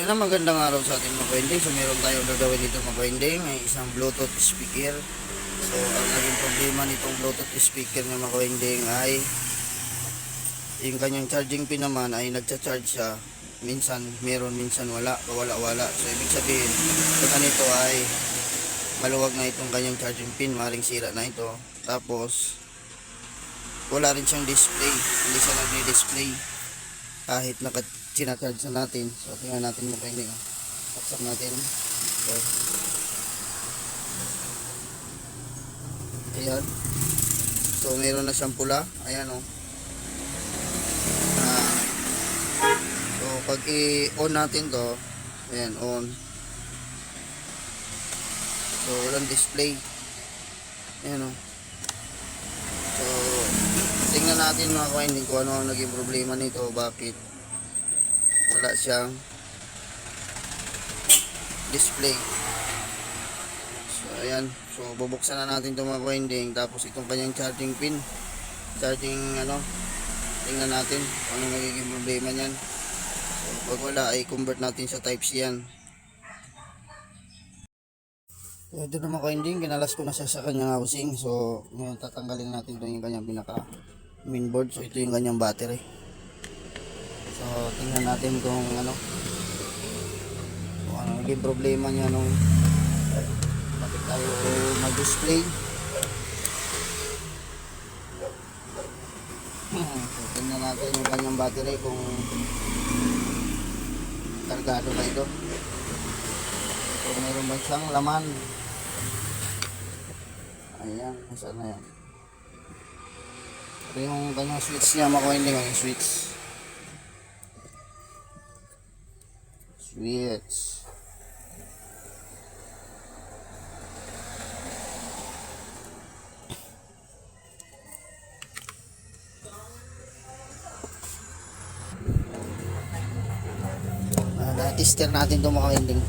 Yan ang magandang araw sa ating mga kwending. So meron tayong gagawin dito mga kwending, ay isang Bluetooth speaker. So ang naging problema nitong Bluetooth speaker ng mga kwending ay yung kanyang charging pin naman ay nagcha-charge siya. Minsan meron, minsan wala, wala. So ibig sabihin, ito nito ay maluwag na itong kanyang charging pin, maring sira na ito. Tapos wala rin siyang display, hindi siya nagdi-display kahit naka-charge na natin. So tingnan natin mo kayo, paksak natin. So ayan, so meron na siyang pula, ayan o. So pag i-on natin to, ayan, on. So walang display, ayan o. So tingnan natin mga kwending kung ano ang naging problema nito, bakit wala siyang display. So ayan, so bubuksan na natin itong mga kwending, tapos itong kanyang charging pin, tingnan natin kung ano nagiging problema niyan. So pag wala ay convert natin sa type C yan. So ito na mga kwending, kinalas ko na siya sa kanyang housing. So ngayon tatanggalin natin ito yung kanyang pinaka mainboard. So ito yung kanyang battery. So tingnan natin kung ano naging problema niya nung bakit tayo mag-display. So tingnan natin yung kanyang battery kung kargado na ito. So mayroon ba siyang laman. Ayan, saan na yan? Ito yung kanyang switch niya mga kwending, yung switch. Na-tester natin itong mga kwending.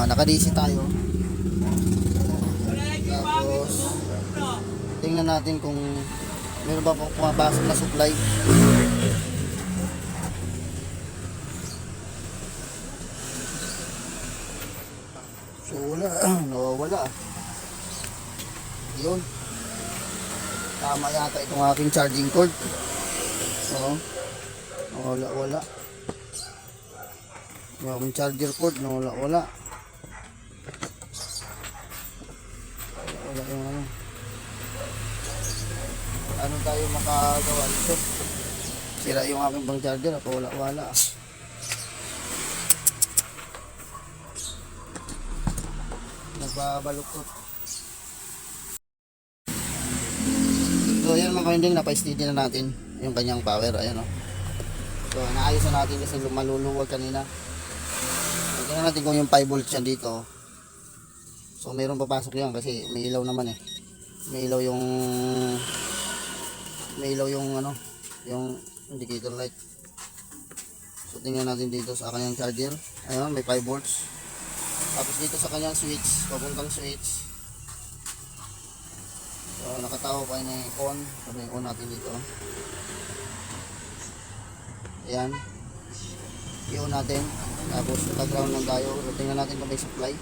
Naka-DC tayo. Tapos tingnan natin kung meron ba pumapasok na supply. So wala, nawawala. Yun, tama yata itong aking charging cord. Wala yung aking charger cord, wala yung ano tayo makagawa dito. Sira yung aking pang charger, ako wala. Nagbabaluktot. So yan mga kwending, napa-steady na natin yung kanyang power, ayan o. So naayos na natin kasi maluluwag kanina. So, tingnan natin kung yung 5 volts yan dito. So mayroon papasok yan kasi may ilaw naman eh. May ilaw yung ano, yung indicator light. So tingnan natin dito sa kanyang charger. Ayun, may 5 volts. Tapos dito sa kanyang switch, papuntang switch. So nakatawa pa yung on. So may on natin dito. Ayan, i-on natin. Tapos naka-ground lang tayo. So tingnan natin kung may supply.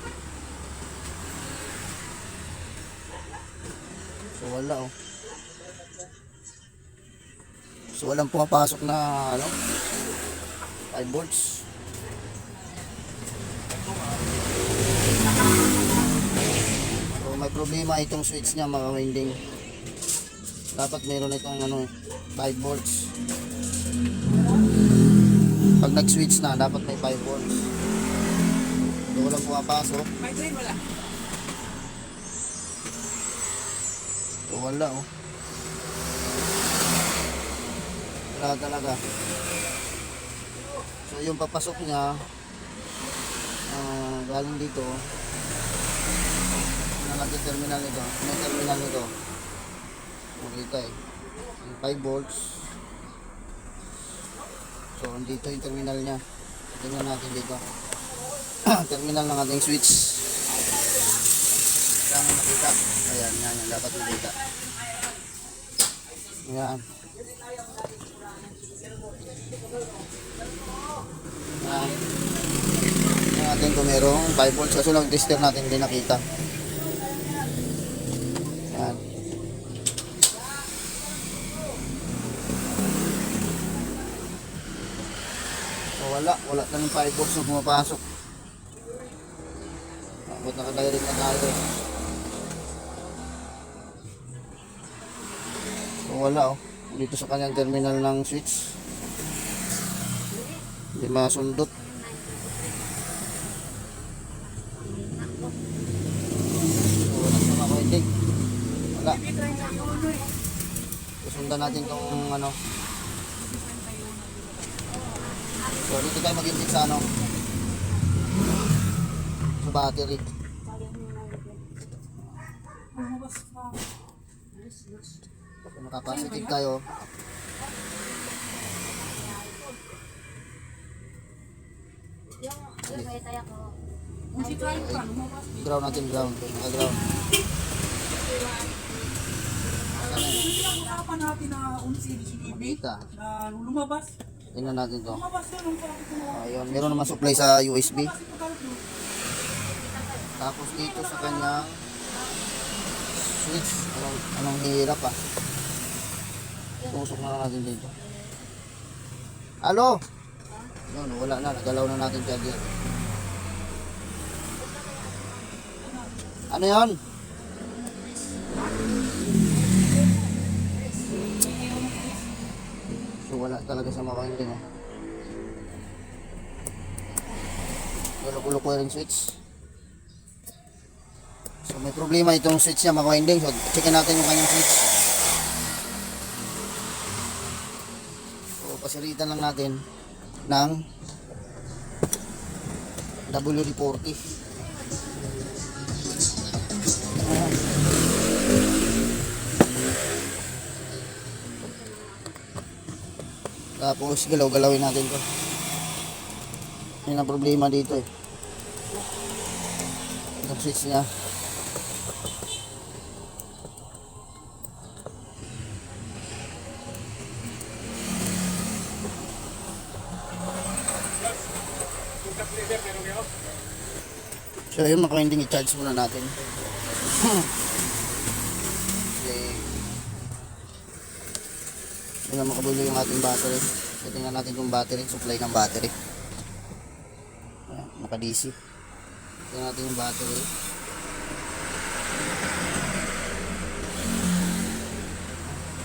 So wala oh. So walang pumapasok na 5 volts. So may problema itong switch niya mga winding. Dapat meron itong 5 volts. Pag nag-switch na, dapat may 5 volts. So walang pumapasok. May drain wala. So wala oh. Wala talaga. So yung papasok niya galing dito. Ano natin terminal nito? May terminal nito. Makita eh. 5 volts. So dito yung terminal niya. Tingnan natin dito. Terminal ng ating switch. Kaya makita. Ayan, yan dapat makita. Ayan. Yan. Tingnan natin kung merong 5 volts. Kaso lang tester natin hindi nakita. Yan. So, wala na ng 5 volts na pumapasok. Ba't nakadirect na tayo? So, wala oh. Dito sa kanyang terminal ng switch. Hindi masundot. So, wala sa mga coiling. Wala. Susundan natin tong ano. So, dito tayo mag-intake sa ano. Sa battery. Kung nakapositive tayo. Ground natin, ground. Ground. Usapan natin na unsi Makita. na lumabas. Tingnan natin to. Lumabas yun ang parang kumuha. Ayun, meron naman supply sa USB. Tapos dito sa kanyang switch. Anong hirap ah. Tusok na natin dito. Alo? Yun, wala na. Nagalaw na natin charger. Ano yun? So wala talaga sa makainting. Gulo-gulo ko rin switch. So may problema itong switch niya maka-winding. So checkin natin yung kanyang switch. So pasiritan lang natin ng WD-40. Tapos galaw-galawin natin to. Yan ang problema dito eh. Itong switch niya. So yun, maka-winding i-charge muna natin. Okay. Hindi na makabulo yung ating battery. So tingnan natin yung battery, supply ng battery. Ayan, naka-DC. Tingnan natin yung battery.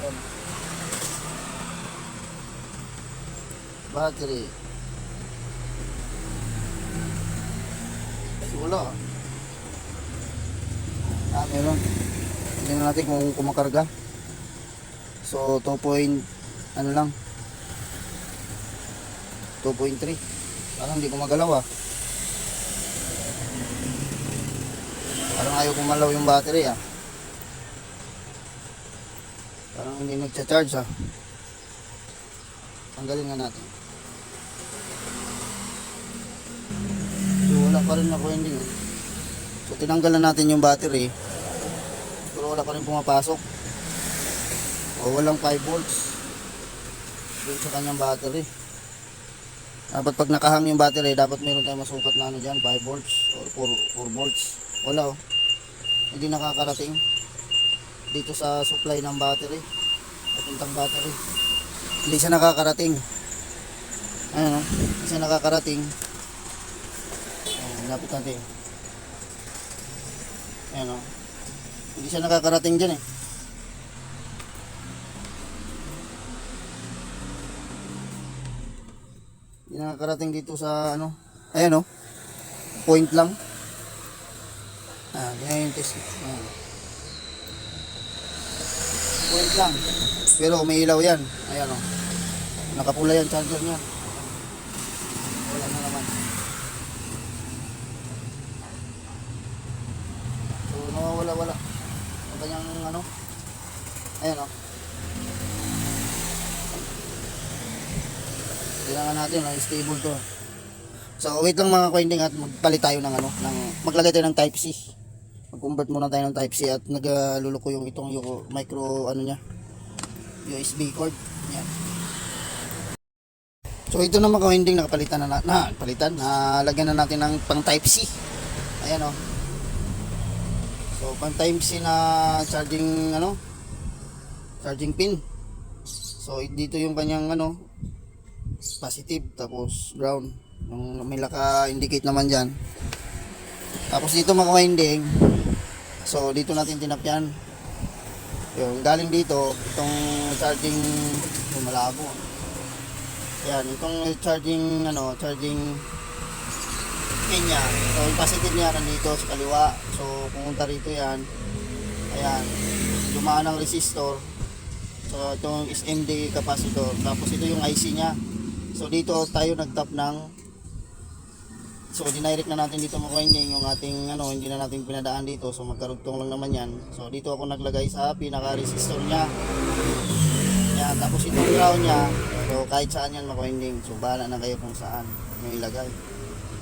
Ayan. Battery. Wala. Meron. Tingnan natin kung kumakarga. So 2 point ano lang 2.3. Parang hindi gumagalaw ah. Parang ayaw kumalaw yung battery ah. Parang hindi nagcha-charge ah. Tanggalin nga natin. So wala pa rin ako hindi. So tinanggal na natin yung battery. Pero wala pa rin pumapasok. O walang 5 volts dun sa kanyang battery. Dapat pag nakahang yung battery, dapat meron tayong masukat na ano dyan, 5 volts or 4 volts. Wala oh. Hindi nakakarating dito sa supply ng battery. Papuntang battery. Hindi siya nakakarating. Ayan oh. Hindi siya nakakarating. Ayan, lapit natin. Ayan oh. Hindi siya nakakarating dyan eh. Hindi nakakarating dito sa ano. Ayan o. Point lang. Ganyan yung test. Point lang. Pero may ilaw yan. Ayan o. Nakapula yan charger niya. Wala na naman. So nawawala-wala. Ang kanyang ano. Ayan o. Kailangan natin stable to. So wait lang mga coinding at magpalit tayo ng ano, maglagay tayo ng type C. Mag-convert muna tayo ng type C at nagluluko yung itong yung micro ano niya, USB cord. Yan. So ito na mga ka-winding, nakapalitan lagyan na natin ng pang type C. Ayan o. So pang type C na charging charging pin. So dito yung kanyang positive, tapos ground. Yung may naka-indicate naman diyan. Tapos dito mga ka-winding, so dito natin tinapyan. Yung galing dito, itong charging malabo. Yan, itong charging pin niya. So yung positive niya nandito sa kaliwa. So pumunta rito yan. Ayan, dumaan ang resistor. So itong SMD capacitor. Tapos ito yung IC niya. So dito tayo nag-tap ng, so dinirect na natin dito mga ka-winding yung ating hindi na natin pinadaan dito. So magkarugtong lang naman yan. So dito ako naglagay sa pinaka-resistor niya. Yan, tapos itong ground niya. So kahit saan yan mga ka-winding. So bahala na kayo kung saan yung ilagay.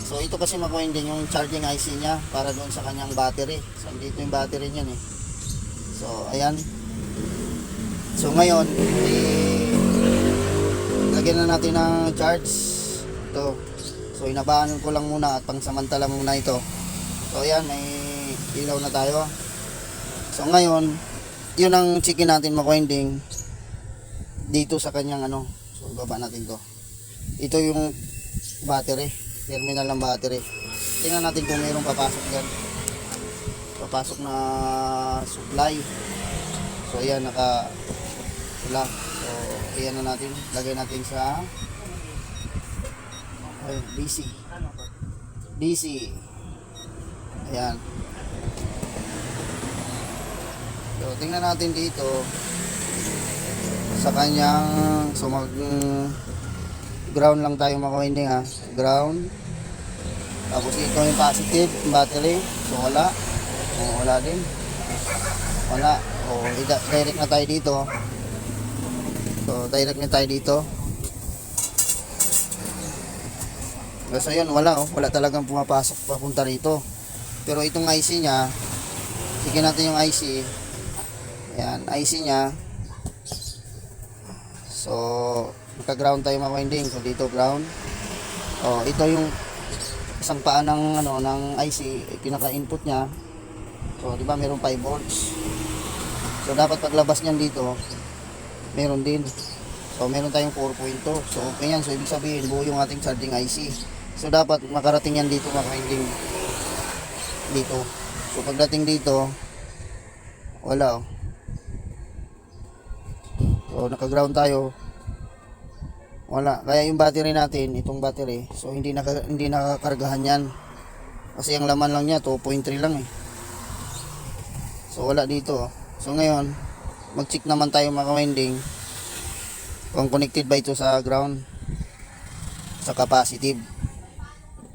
So ito kasi mga ka-winding yung charging IC niya para doon sa kanyang battery. So dito yung battery niyan eh. So ayan. So ngayon, lagyan na natin ng charge. Ito. So inabaan ko lang muna at pangsamantala muna ito. So ayan, may ilaw na tayo. So ngayon, yun ang checkin natin mga ka-winding dito sa kanyang So baba natin to. Ito yung battery, terminal ng battery. Tingnan natin kung mayroong papasok diyan. Papasok na supply. So ayan, wala. So ayan na natin, lagay natin sa DC. Ayan. So tingnan natin dito sa kanyang, so mag ground lang tayo mga ka-winding ha. Ground. Tapos ito yung positive battery. So wala. Wala din. Wala. Direct na tayo dito. So direct na tayo dito. So yun, wala wala talagang pumapasok papunta rito. Pero itong IC niya, sige natin yung IC. Ayan, IC niya. So naka-ground tayo mga ka-winding. So dito ground. Ito yung isang paa ng ng IC, pinaka-input niya. So di ba meron 5 volts. So dapat paglabas niyan dito, meron din. So meron tayong 4.2. So okay yan. So ibig sabihin buo yung ating charging IC. So dapat makarating yan dito mga ka-winding. Dito. So pagdating dito, wala So naka-ground tayo. Wala. Kaya yung battery natin, itong battery, so hindi nakakargahan yan. Kasi ang laman lang niya 2.3 lang eh. So wala dito. So ngayon, mag-check naman tayo mga ka-winding kung connected ba ito sa ground, sa capacitive.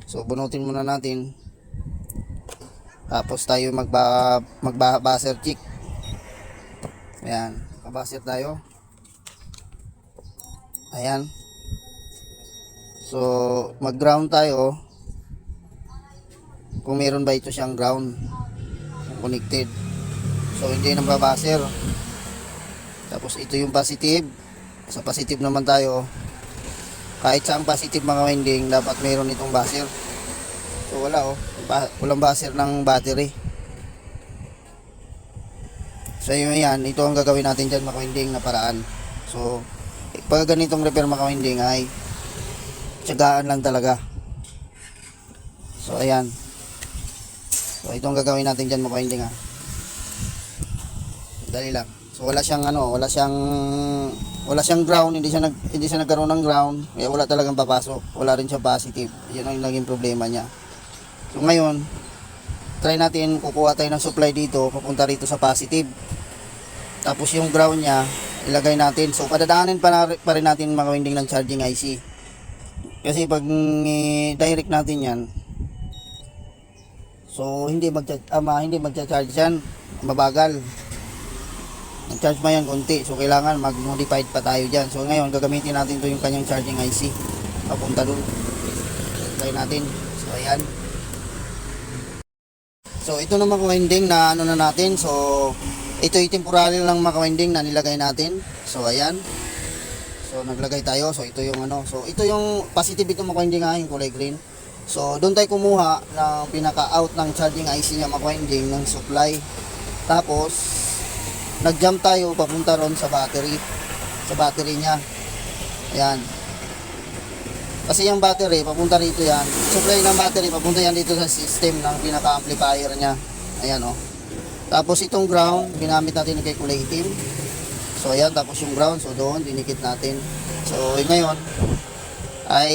So bunutin muna natin. Tapos tayo magba-buzzer check. Ayan, buzzer tayo. Ayan. So mag-ground tayo. Kung meron ba ito siyang ground connected. So hindi nang babuzzer. Tapos ito yung positive. Sa positive naman tayo. Kahit saang positive mga winding, dapat meron itong buzzer. So wala walang buzzer ng battery. So yun yan, ito ang gagawin natin dyan mga winding na paraan. So pag ganitong repair mga winding ay tiyagaan lang talaga. So ayan. So ito ang gagawin natin dyan mga winding ha. Dali lang. So wala siyang wala siyang ground, hindi siya nagkaroon ng ground, kaya wala talagang papasok. Wala rin siya positive. Yun ang naging problema niya. So ngayon, try natin kukuha tayo ng supply dito, papunta rito sa positive. Tapos yung ground niya, ilagay natin. So padadaanin pa rin natin mga winding ng charging IC. Kasi pag direct natin yan, so hindi magcha-charge yan, mabagal. Mag-charge pa yan konti. So kailangan mag-modified pa tayo dyan. So ngayon gagamitin natin to yung kanyang charging IC. Papunta dun. Try natin. So ayan. So ito na mga winding na na natin. So ito yung temporary lang mga winding na nilagay natin. So ayan. So naglagay tayo. So ito yung ano. So ito yung positive ito mga winding nga, yung kulay green. So doon tayo kumuha ng pinaka-out ng charging IC niya mga winding ng supply. Tapos nag-jump tayo papunta ron sa battery. Sa battery niya. Ayan. Kasi yung battery, papunta rito yan. Supply ng battery, papunta yan dito sa system ng pinaka-amplifier niya. Ayan o. Tapos itong ground, ginamit natin kay kulay itim. So ayan, tapos yung ground, so doon, dinikit natin. So ngayon, ay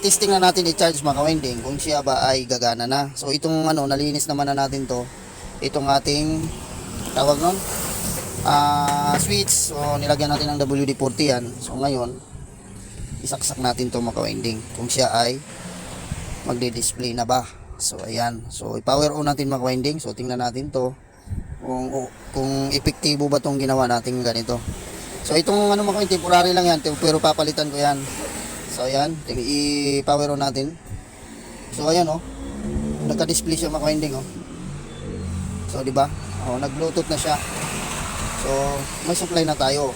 testing na natin i-charge mga winding kung siya ba ay gagana na. So itong ano, nalinis naman na natin to. Itong ating, tawag nun, switch. So nilagyan natin ng WD-40 yan. So ngayon, isaksak natin to mga winding kung siya ay magdi-display na ba. So ayan, so i-power on natin mga winding. So tingnan natin to kung epektibo ba tong ginawa natin ganito. So itong ano mga winding, temporary lang yan pero papalitan ko yan. So ayan, i-power on natin. So ayan oh, nagka-display siya mga winding oh. So di ba? Oh, nag-bluetooth na siya. So may supply na tayo.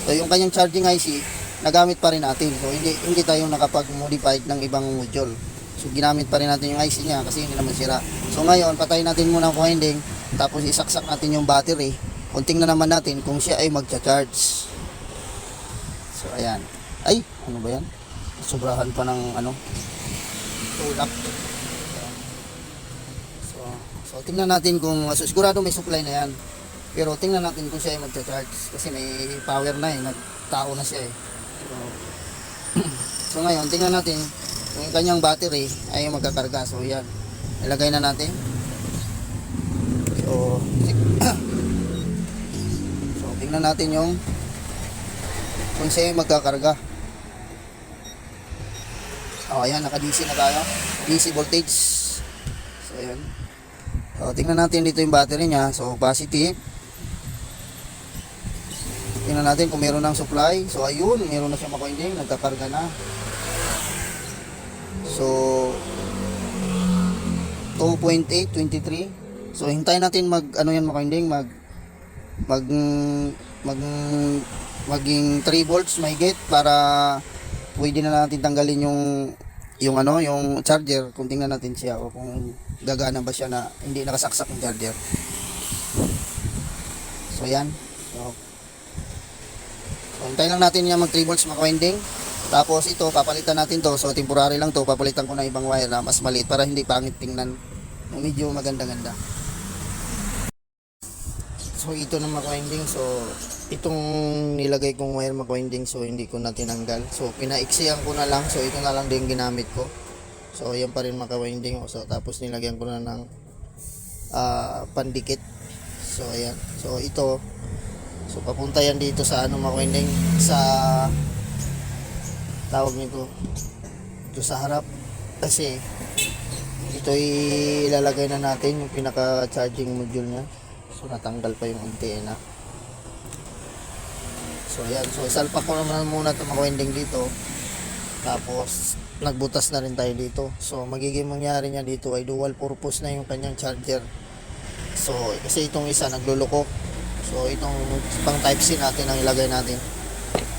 So yung kanyang charging IC nagamit pa rin natin. So hindi tayo nakapag-modify ng ibang module. So ginamit pa rin natin yung IC niya kasi hindi naman sira. So ngayon, patayin natin muna ang winding, tapos isaksak natin yung battery. Kunting na naman natin kung siya ay magcha-charge. So ayan. Ay, ano ba yan? Sobrahan pa ng ano, tulak. So tingnan natin kung sigurado may supply na yan. Pero tingnan natin kung siya ay magcha-charge kasi may power na eh, nagtao na siya eh. So ngayon, tingnan natin kung yung kanyang battery ay magkakarga. So yan, ilagay na natin. So so tingnan natin yung kung siya ay magkakarga. Ayan, naka-DC na tayo, DC voltage. So ayan, so tingnan natin dito yung battery niya. So positive. Tingnan natin kung meron ng supply. So ayun, meron na siya mga winding, nagkakarga na. So 2.823. So hintayin natin mag ano yan mga winding, maging 3 volts mahigit para pwede na natin tanggalin yung ano, yung charger. Kung tingnan natin siya o kung gagana ba siya na hindi nakasaksak yung charger. So yan. So hintayin lang natin yung mag 3 volts mga winding. Tapos ito, papalitan natin to. So temporary lang to. Papalitan ko na ibang wire na mas maliit para hindi pangit tingnan. Medyo maganda-ganda. So ito na mga winding. So itong nilagay kong wire mga winding. So hindi ko na tinanggal. So pinaiksiyan ko na lang. So ito na lang din ginamit ko. So yan pa rin mga winding. So tapos nilagyan ko na ng pandikit. So ayan. So ito. So papunta yan dito sa ano mga winding, sa tawag nito, ito sa harap, kasi ito ilalagay na natin yung pinaka charging module nya. So natanggal pa yung antena. So ayan, so isalpak ko naman muna itong mga winding dito, tapos nagbutas na rin tayo dito. So magiging mangyari nya dito ay dual purpose na yung kanyang charger. So kasi itong isa nagluloko. So itong pang type C natin ang ilagay natin.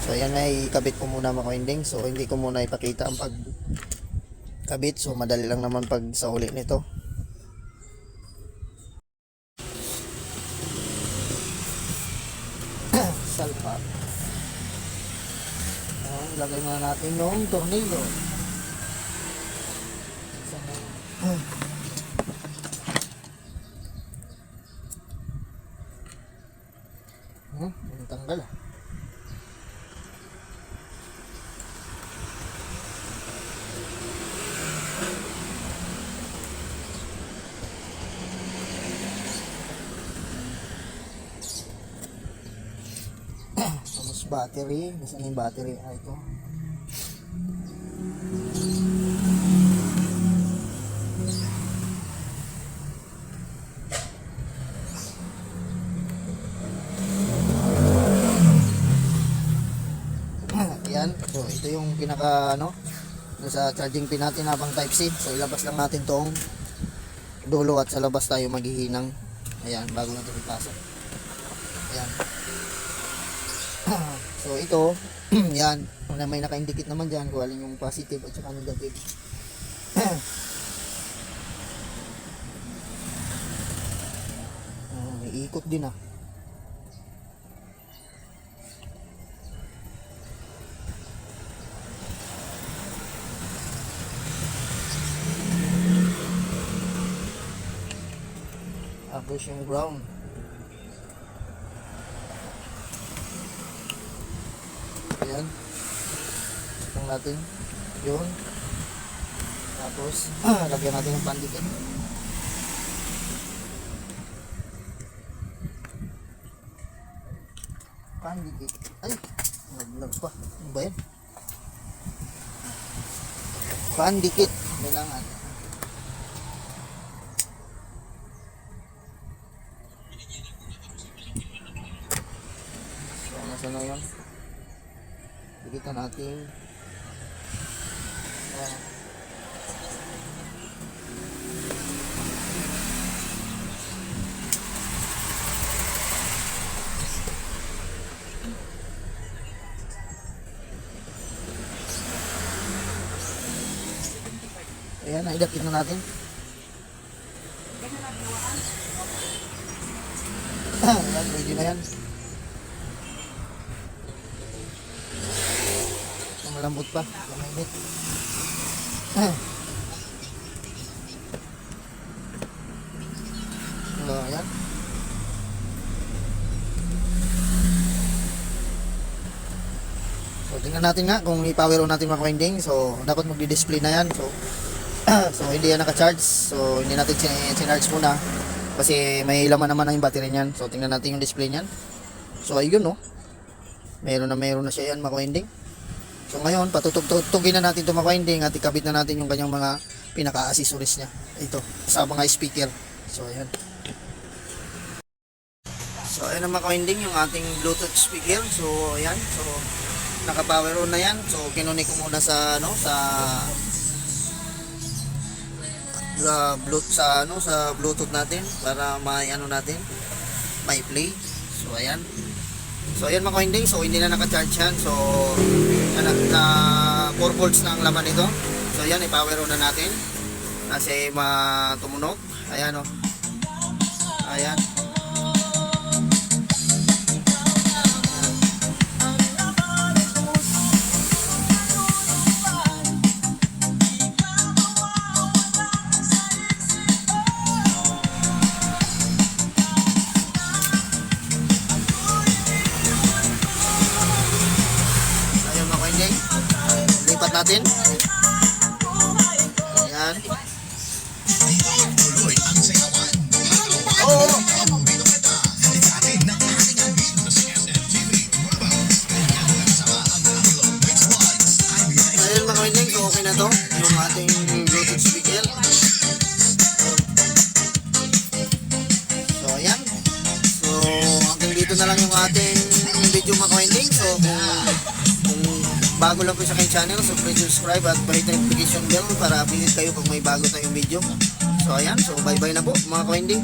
So ayan, may ikabit ko muna mga winding. So hindi ko muna ipakita ang pagkabit. So madali lang naman pag sa uli nito. Salpa. Ilagay muna natin yung tornilyo. Tanggal ah. Tapos battery, nasaan yung battery? Ito. Yan. So ito yung pinaka ano, sa charging pin natin habang type C. So ilabas lang natin tong dulo at sa labas tayo maghihinang. Ayan, bago natin ipasok. Ayan. So ito, yan, may naka-indicate naman dyan kung alin yung positive at saka negative. May ikot din ah. Tapos yung ground. Ayan. Itong natin. Yun. Tapos, lagyan natin yung pandikit. Pandikit. Ay! Naglag pa. Ano ba yan? Pandikit. Kailangan. So, nasa na yun? Dikitan natin. Ayan, naidakit na natin. Ayan, ready na yan. Malambot pa, mainit. So, ayan. So, tingnan natin nga kung i-power on natin mga winding. So, dapat magdi-display na yan. So, so hindi yan naka-charge. So, hindi natin sinarge muna. Kasi may laman naman ang battery niyan. So, tingnan natin yung display niyan. So, ayun no. Meron na siya yan mga winding. So ngayon, patutugin na natin itong mga winding at ikabit na natin yung kanyang mga pinaka-accessories niya. Ito, sa mga speaker. So ayan. So ayan ang mga winding, yung ating Bluetooth speaker. So ayan, so naka-power on na yan. So kinunik ko muna sa Bluetooth natin para may natin, may play. So ayan. So ayan mga winding, so hindi na naka-charge yan. So na 4 volts na ang laman nito. So ayan, i-power on na natin kasi matumunog. Ayan o. Ayan. Lipat natin. Ayan. Oh. Ayan mga winding, so okay na to yung ating Bluetooth speaker. So ayan. So hanggang dito na lang yung ating video mga winding. So kung bago lang po sa aking channel, so please subscribe at bahit notification bell para update kayo pag may bago tayong video. So ayan, so bye bye na po mga ka-winding.